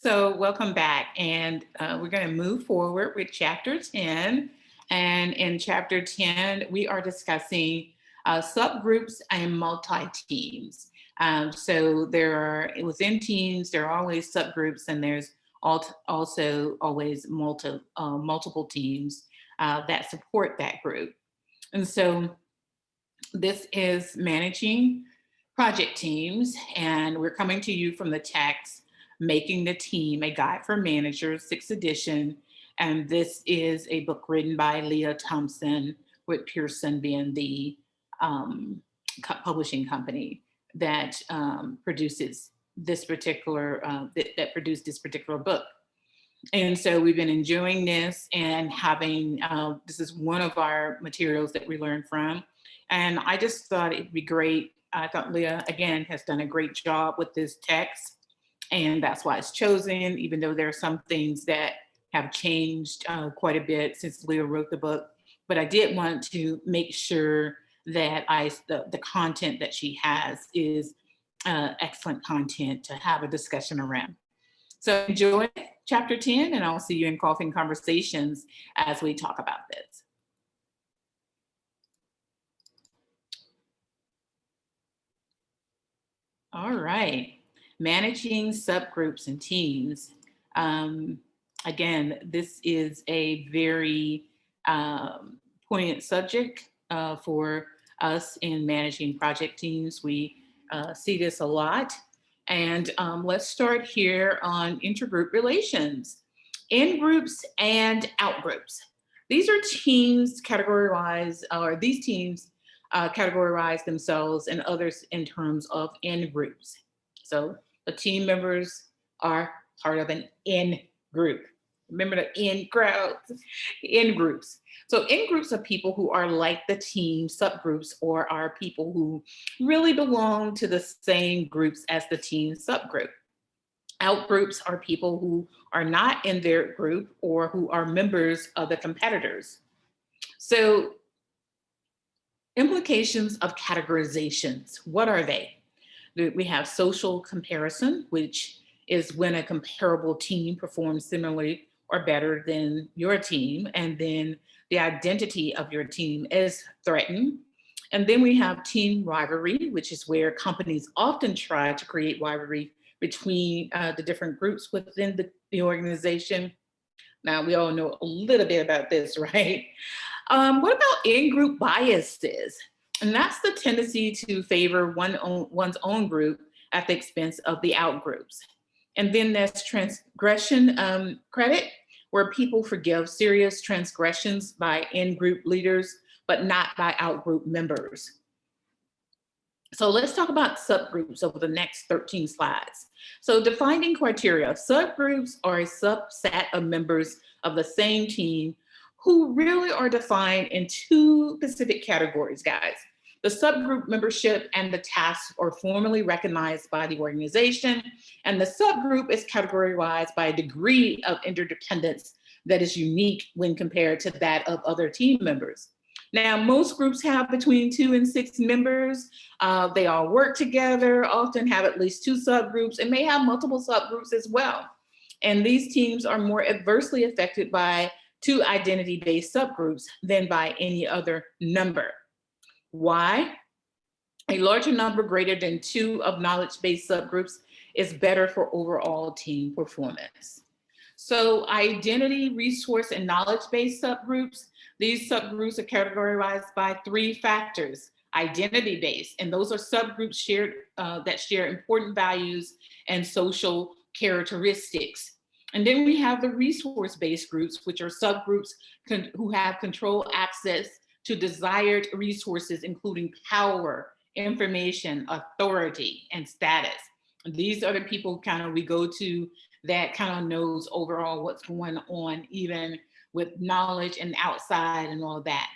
So welcome back, and we're going to move forward with chapter 10. And in chapter 10, we are discussing subgroups and multi-teams. So there are, within teams, there are always subgroups, and there's also always multiple teams that support that group. And so this is managing project teams, and we're coming to you from the text Making the Team, a Guide for Managers, 6th edition. And this is a book written by Leah Thompson, with Pearson being the publishing company that produces this particular, that produced this particular book. And so we've been enjoying this and having, this is one of our materials that we learned from. And I just thought it'd be great. I thought Leah, again, has done a great job with this text. And that's why it's chosen, even though there are some things that have changed quite a bit since Leah wrote the book. But I did want to make sure that the content that she has is excellent content to have a discussion around. So enjoy chapter 10, and I'll see you in Coffee and Conversations as we talk about this. All right. Managing subgroups and teams. Again, this is a very poignant subject for us in managing project teams. We see this a lot. And let's start here on intergroup relations. In-groups and out-groups. These are teams categorized, or these teams categorize themselves and others in terms of in-groups. So the team members are part of an in-group. Remember the in crowds, in-groups. So in-groups are people who are like the team, subgroups, or are people who really belong to the same groups as the team subgroup. Out-groups are people who are not in their group or who are members of the competitors. So implications of categorizations, what are they? We have social comparison, which is when a comparable team performs similarly or better than your team, and then the identity of your team is threatened. And then we have team rivalry, which is where companies often try to create rivalry between the different groups within the organization. Now, we all know a little bit about this, right? What about in-group biases? And that's the tendency to favor one's own group at the expense of the out-groups. And then there's transgression credit, where people forgive serious transgressions by in-group leaders, but not by out-group members. So let's talk about subgroups over the next 13 slides. So defining criteria, subgroups are a subset of members of the same team who really are defined in two specific categories, guys. The subgroup membership and the tasks are formally recognized by the organization, and the subgroup is categorized by a degree of interdependence that is unique when compared to that of other team members. Now, most groups have between 2 and 6 members. They all work together, often have at least 2 subgroups, and may have multiple subgroups as well. And these teams are more adversely affected by 2 identity-based subgroups than by any other number. Why? A larger number greater than 2 of knowledge-based subgroups is better for overall team performance. So identity, resource, and knowledge-based subgroups, these subgroups are categorized by 3 factors. Identity-based, and those are subgroups that share important values and social characteristics. And then we have the resource-based groups, which are subgroups who have control access to desired resources, including power, information, authority, and status. And these are the people we go to that kind of knows overall what's going on, even with knowledge and outside and all of that.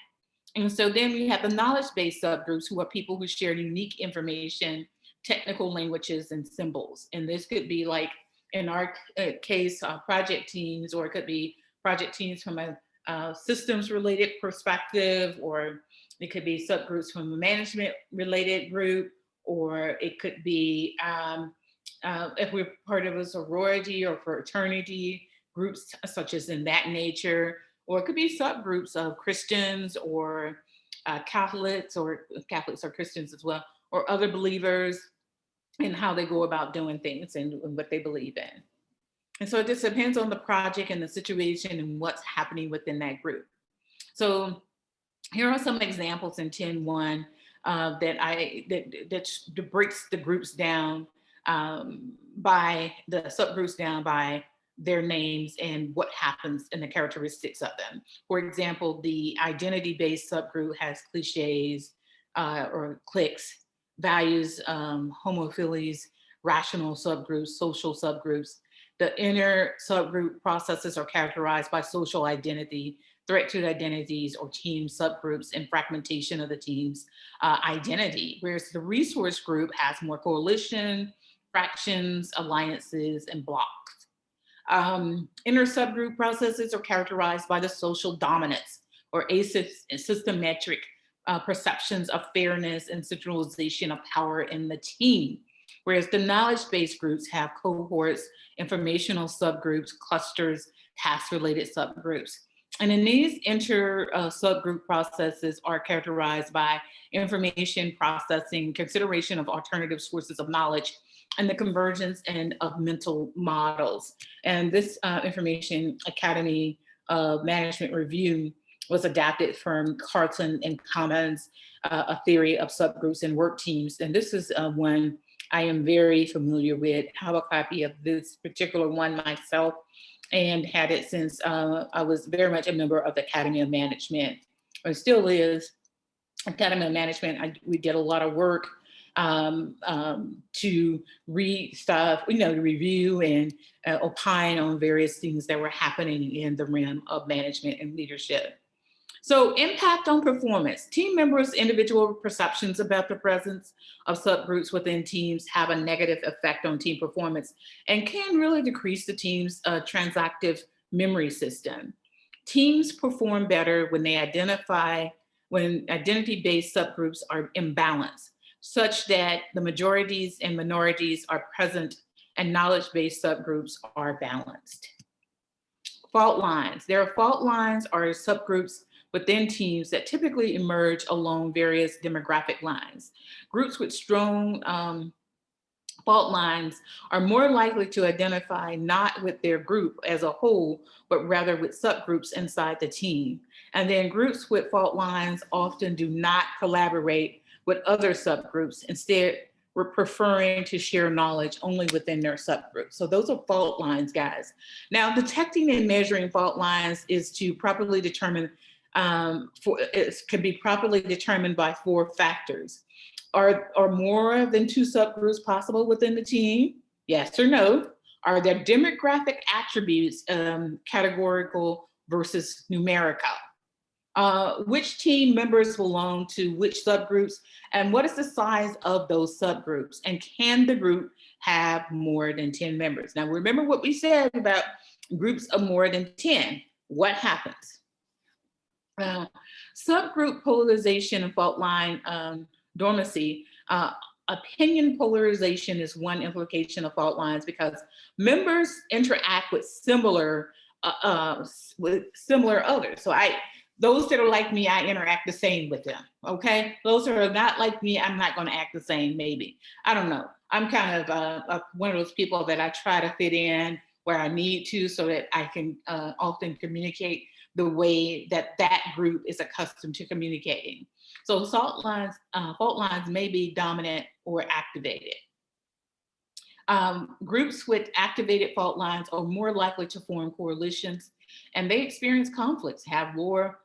And so then we have the knowledge-based subgroups, who are people who share unique information, technical languages, and symbols. And this could be, like in our case, project teams, or it could be project teams from a systems related perspective, or it could be subgroups from a management related group, or it could be If we're part of a sorority or fraternity, groups such as in that nature, or it could be subgroups of Christians or Catholics, or Catholics are Christians as well, or other believers, and how they go about doing things and what they believe in. And so it just depends on the project and the situation and what's happening within that group. So here are some examples in 10.1 that breaks the groups down by the subgroups down by their names and what happens and the characteristics of them. For example, the identity-based subgroup has cliches or cliques, values, homophilies, rational subgroups, social subgroups. The inner subgroup processes are characterized by social identity, threat to identities, or team subgroups, and fragmentation of the team's identity. Whereas the resource group has more coalition, fractions, alliances, and blocks. Inner subgroup processes are characterized by the social dominance or asymmetric perceptions of fairness and centralization of power in the team. Whereas the knowledge-based groups have cohorts, informational subgroups, clusters, task-related subgroups. And in these subgroup processes are characterized by information processing, consideration of alternative sources of knowledge, and the convergence and of mental models. And this Information Academy Management Review was adapted from Carlton and Commons, A Theory of Subgroups and Work Teams. And this is one I am very familiar with. I have a copy of this particular one myself and had it since I was very much a member of the Academy of Management, or still is. Academy of Management, we did a lot of work to read stuff, to review and opine on various things that were happening in the realm of management and leadership. So impact on performance. Team members' individual perceptions about the presence of subgroups within teams have a negative effect on team performance and can really decrease the team's transactive memory system. Teams perform better when identity-based subgroups are imbalanced, such that the majorities and minorities are present and knowledge-based subgroups are balanced. Fault lines. There are fault lines or subgroups within teams that typically emerge along various demographic lines. Groups with strong fault lines are more likely to identify not with their group as a whole, but rather with subgroups inside the team. And then groups with fault lines often do not collaborate with other subgroups. Instead, we're preferring to share knowledge only within their subgroup. So those are fault lines, guys. Now, detecting and measuring fault lines is to properly determine it can be properly determined by 4 factors. Are more than 2 subgroups possible within the team? Yes or no? Are their demographic attributes categorical versus numerical? Which team members belong to which subgroups, and what is the size of those subgroups? And can the group have more than 10 members? Now, remember what we said about groups of more than 10. What happens? Subgroup polarization and fault line dormancy. Opinion polarization is one implication of fault lines because members interact with similar others. So those that are like me, I interact the same with them. Okay, those that are not like me, I'm not going to act the same. Maybe, I don't know. I'm kind of one of those people that I try to fit in where I need to, so that I can often communicate the way that group is accustomed to communicating. So fault lines may be dominant or activated. Groups with activated fault lines are more likely to form coalitions, and they experience conflicts, have more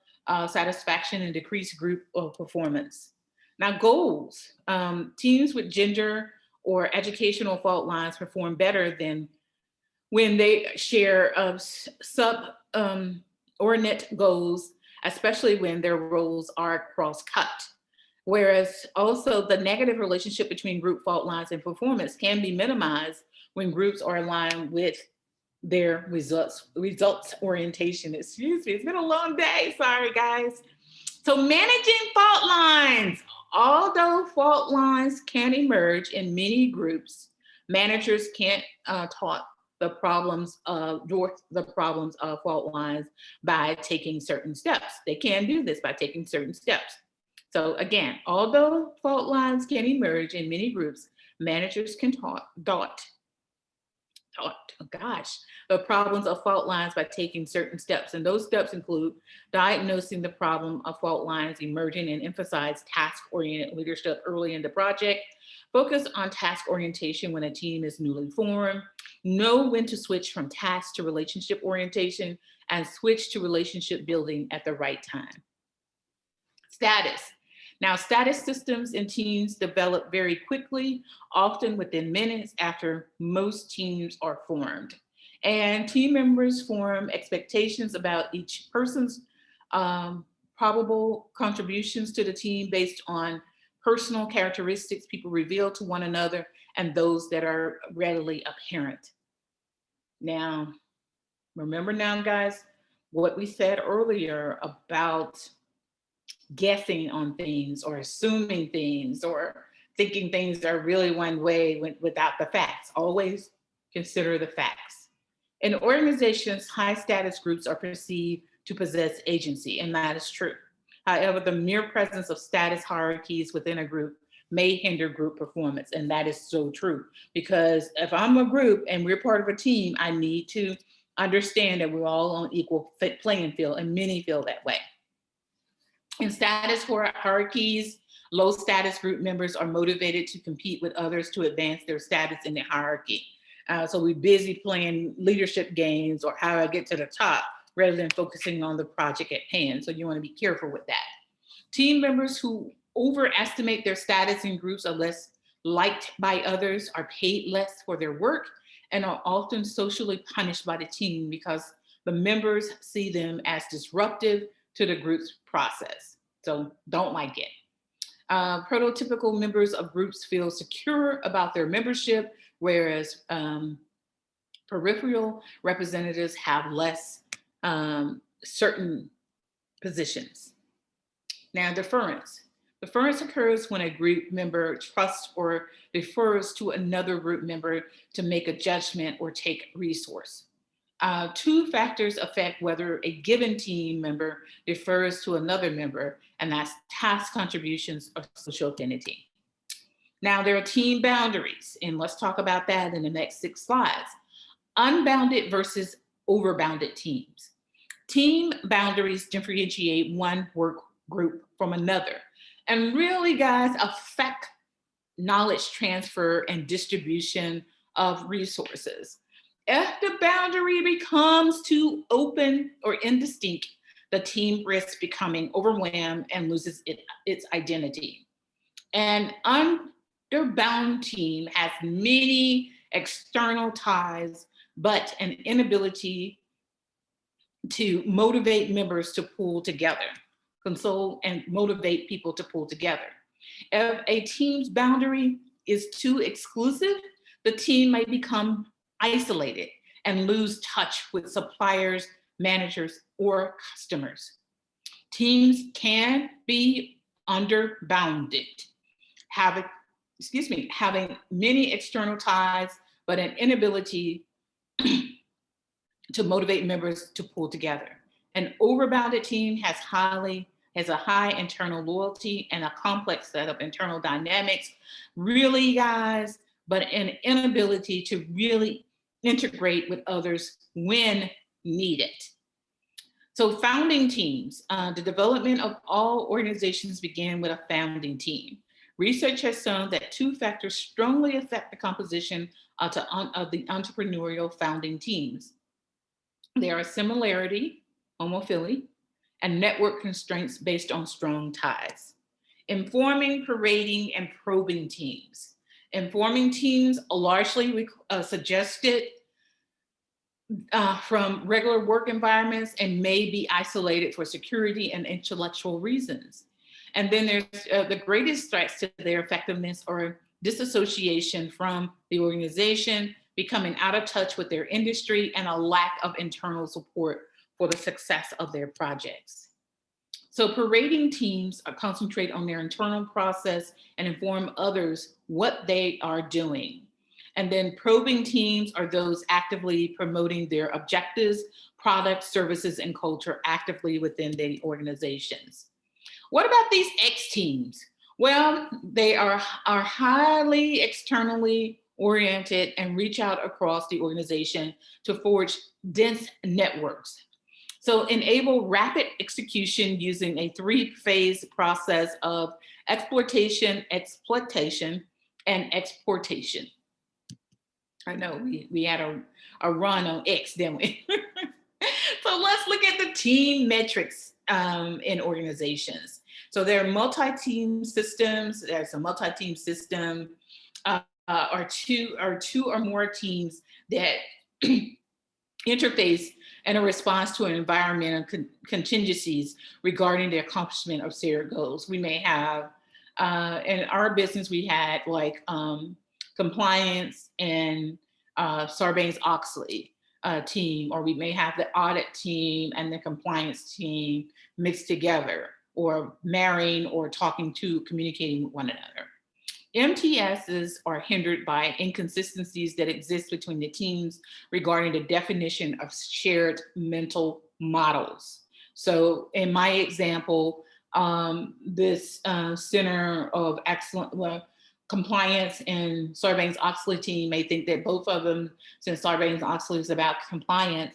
satisfaction, and decreased group performance. Now, goals. Teams with gender or educational fault lines perform better than when they share subordinate goals, especially when their roles are cross-cut. Whereas also the negative relationship between group fault lines and performance can be minimized when groups are aligned with their results orientation. Excuse me, it's been a long day, sorry guys. So managing fault lines. Although fault lines can emerge in many groups, Managers can't talk the problems of fault lines by taking certain steps. They can do this by taking certain steps. So again, although fault lines can emerge in many groups, managers can oh gosh, the problems of fault lines by taking certain steps. And those steps include diagnosing the problem of fault lines emerging and emphasize task-oriented leadership early in the project, focus on task orientation when a team is newly formed, know when to switch from task to relationship orientation, and switch to relationship building at the right time. Status. Now, status systems in teams develop very quickly, often within minutes after most teams are formed. And team members form expectations about each person's probable contributions to the team based on personal characteristics people reveal to one another and those that are readily apparent. Now, remember now, guys, what we said earlier about guessing on things or assuming things or thinking things are really one way without the facts. Always consider the facts. In organizations, high status groups are perceived to possess agency, and that is true. However, the mere presence of status hierarchies within a group may hinder group performance, and that is so true. Because if I'm a group and we're part of a team, I need to understand that we're all on equal playing field, and many feel that way. In status hierarchies, low status group members are motivated to compete with others to advance their status in the hierarchy. So we're busy playing leadership games or how I get to the top rather than focusing on the project at hand. So you want to be careful with that. Team members who overestimate their status in groups are less liked by others, are paid less for their work, and are often socially punished by the team because the members see them as disruptive to the group's process. So don't like it. Prototypical members of groups feel secure about their membership, whereas peripheral representatives have less certain positions. Now, deference. Deference occurs when a group member trusts or defers to another group member to make a judgment or take resource. Two factors affect whether a given team member defers to another member, and that's task contributions or social affinity. Now, there are team boundaries, and let's talk about that in the next 6 slides. Unbounded versus overbounded teams. Team boundaries differentiate one work group from another, and really, guys, affect knowledge transfer and distribution of resources. If the boundary becomes too open or indistinct, the team risks becoming overwhelmed and loses its identity. An underbound team has many external ties, but an inability to motivate members to pull together, console and motivate people to pull together. If a team's boundary is too exclusive, the team may become isolated and lose touch with suppliers, managers, or customers. Teams can be underbounded, having many external ties, but an inability to motivate members to pull together. An overbounded team has a high internal loyalty and a complex set of internal dynamics, really, guys, but an inability to really integrate with others when needed. So founding teams, the development of all organizations begin with a founding team. Research has shown that 2 factors strongly affect the composition of the entrepreneurial founding teams. There are similarity, homophily, and network constraints based on strong ties. Informing, parading, and probing teams. Informing teams are largely suggested from regular work environments and may be isolated for security and intellectual reasons. And then there's the greatest threats to their effectiveness are disassociation from the organization, becoming out of touch with their industry, and a lack of internal support for the success of their projects. So parading teams concentrate on their internal process and inform others what they are doing. And then probing teams are those actively promoting their objectives, products, services, and culture actively within the organizations. What about these X teams? Well, they are highly externally oriented and reach out across the organization to forge dense networks. So enable rapid execution using a three-phase process of exploitation, exploitation, and exportation. I know we had a run on X, didn't we? So let's look at the team metrics in organizations. So there are multi-team systems. There's a multi-team system or two or more teams that interface and a response to an environmental contingencies regarding the accomplishment of shared goals. We may have, in our business, we had like compliance and Sarbanes-Oxley team, or we may have the audit team and the compliance team mixed together, or marrying or talking to communicating with one another. MTSs are hindered by inconsistencies that exist between the teams regarding the definition of shared mental models. So in my example, this Center of Excellence, Compliance and Sarbanes-Oxley team may think that both of them, since Sarbanes-Oxley is about compliance,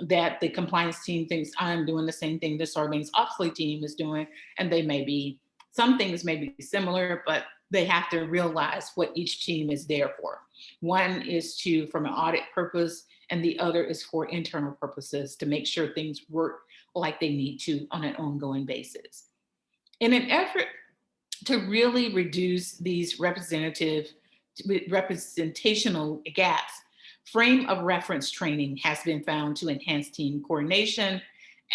that the compliance team thinks I'm doing the same thing the Sarbanes-Oxley team is doing, and they may be, some things may be similar, but they have to realize what each team is there for. One is from an audit purpose, and the other is for internal purposes to make sure things work like they need to on an ongoing basis. In an effort to really reduce these representational gaps, frame of reference training has been found to enhance team coordination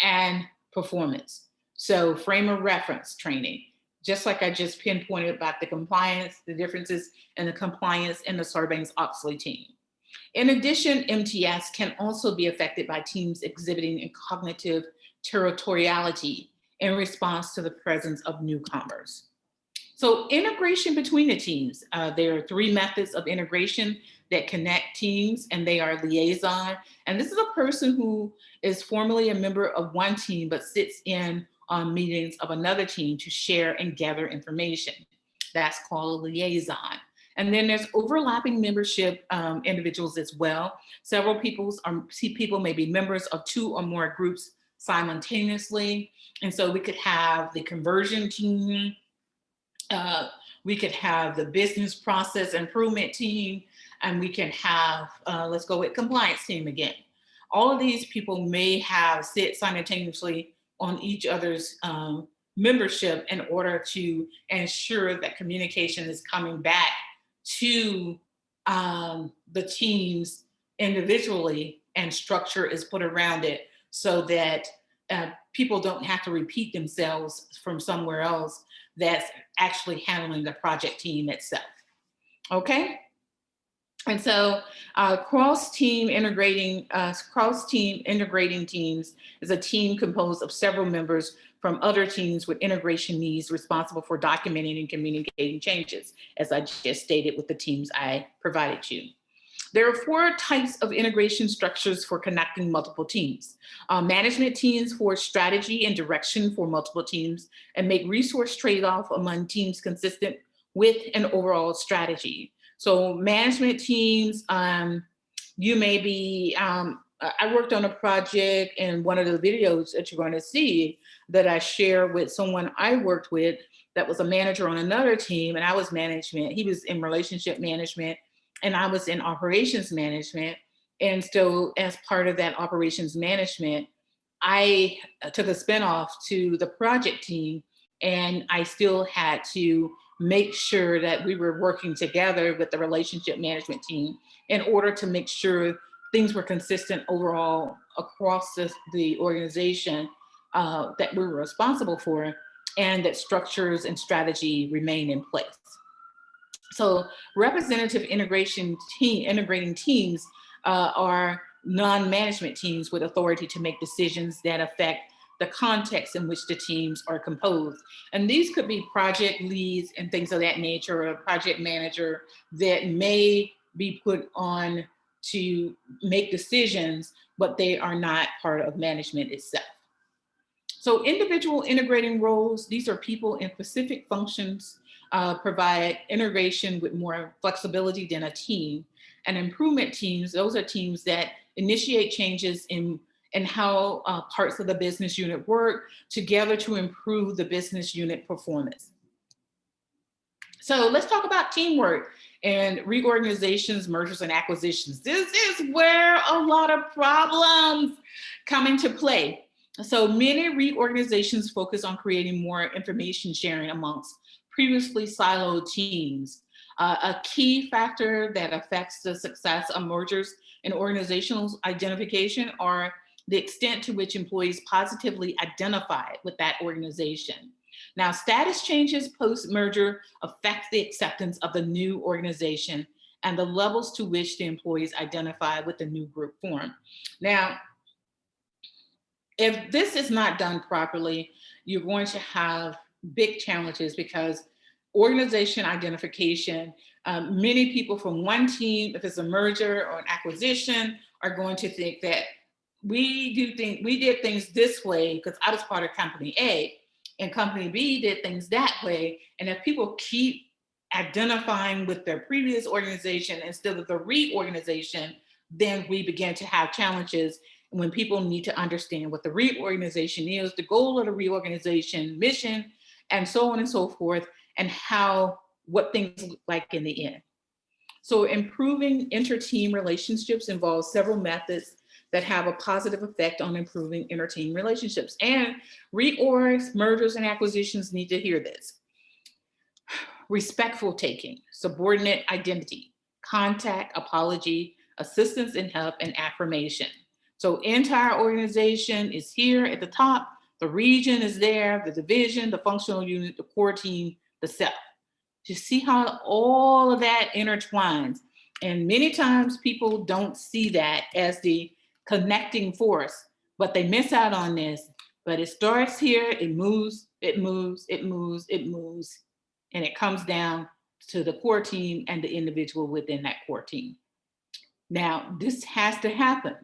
and performance. So frame of reference training, just like I just pinpointed about the compliance, the differences in the compliance and the Sarbanes-Oxley team. In addition, MTS can also be affected by teams exhibiting a cognitive territoriality in response to the presence of newcomers. So integration between the teams, there are three methods of integration that connect teams, and they are liaison. And this is a person who is formally a member of one team, but sits in on meetings of another team to share and gather information. That's called a liaison. And then there's overlapping membership individuals as well. Several people may be members of two or more groups simultaneously. And so we could have the conversion team, we could have the business process improvement team, and we can have, let's go with compliance team again. All of these people may sit simultaneously on each other's membership in order to ensure that communication is coming back to the teams individually, and structure is put around it so that people don't have to repeat themselves from somewhere else that's actually handling the project team itself. Okay? And so cross-team integrating teams is a team composed of several members from other teams with integration needs responsible for documenting and communicating changes, as I just stated with the teams I provided you. There are four types of integration structures for connecting multiple teams. Management teams for strategy and direction for multiple teams and make resource trade-off among teams consistent with an overall strategy. So management teams, you may be, I worked on a project, and one of the videos that you're going to see that I share with someone I worked with that was a manager on another team, and I was management. He was in relationship management, and I was in operations management. And so as part of that operations management, I took a spinoff to the project team, and I still had to make sure that we were working together with the relationship management team in order to make sure things were consistent overall across the organization that we were responsible for, and that structures and strategy remain in place. So representative integrating teams are non-management teams with authority to make decisions that affect the context in which the teams are composed. And these could be project leads and things of that nature, or a project manager that may be put on to make decisions, but they are not part of management itself. So individual integrating roles, these are people in specific functions, provide integration with more flexibility than a team. And improvement teams, those are teams that initiate changes in how parts of the business unit work together to improve the business unit performance. So let's talk about teamwork and reorganizations, mergers, and acquisitions. This is where a lot of problems come into play. So many reorganizations focus on creating more information sharing amongst previously siloed teams. A key factor that affects the success of mergers and organizational identification are the extent to which employees positively identify with that organization. Now, status changes post-merger affect the acceptance of the new organization and the levels to which the employees identify with the new group form. Now, if this is not done properly, you're going to have big challenges because organization identification, many people from one team, if it's a merger or an acquisition, are going to think that we did things this way because I was part of company A and company B did things that way. And if people keep identifying with their previous organization instead of the reorganization, then we begin to have challenges when people need to understand what the reorganization is, the goal of the reorganization, mission, and so on and so forth, and what things look like in the end. So improving inter-team relationships involves several methods that have a positive effect on improving inter-team relationships. And reorgs, mergers, and acquisitions need to hear this. Respectful taking, subordinate identity, contact, apology, assistance and help, and affirmation. So entire organization is here at the top, the region is there, the division, the functional unit, the core team, the self. You see how all of that intertwines. And many times people don't see that as the connecting force, but they miss out on this. But it starts here, it moves, it moves, it moves, it moves, and it comes down to the core team and the individual within that core team. Now, this has to happen.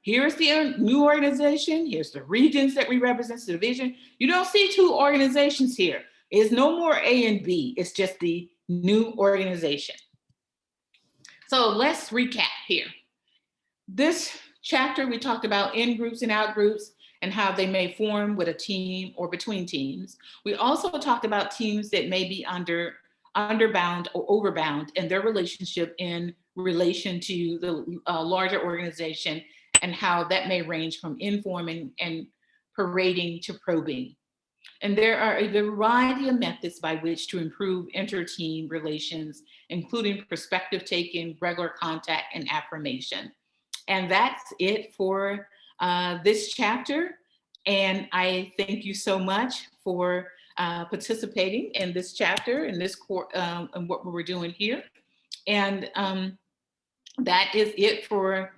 Here's the new organization, here's the regions that we represent, the division. You don't see two organizations here. It's no more A and B, it's just the new organization. So let's recap here. This chapter, we talked about in groups and out groups and how they may form with a team or between teams. We also talked about teams that may be underbound or overbound in their relationship in relation to the larger organization and how that may range from informing and parading to probing. And there are a variety of methods by which to improve inter-team relations, including perspective taking, regular contact, and affirmation. And that's it for this chapter. And I thank you so much for participating in this chapter, in this and what we're doing here. And that is it for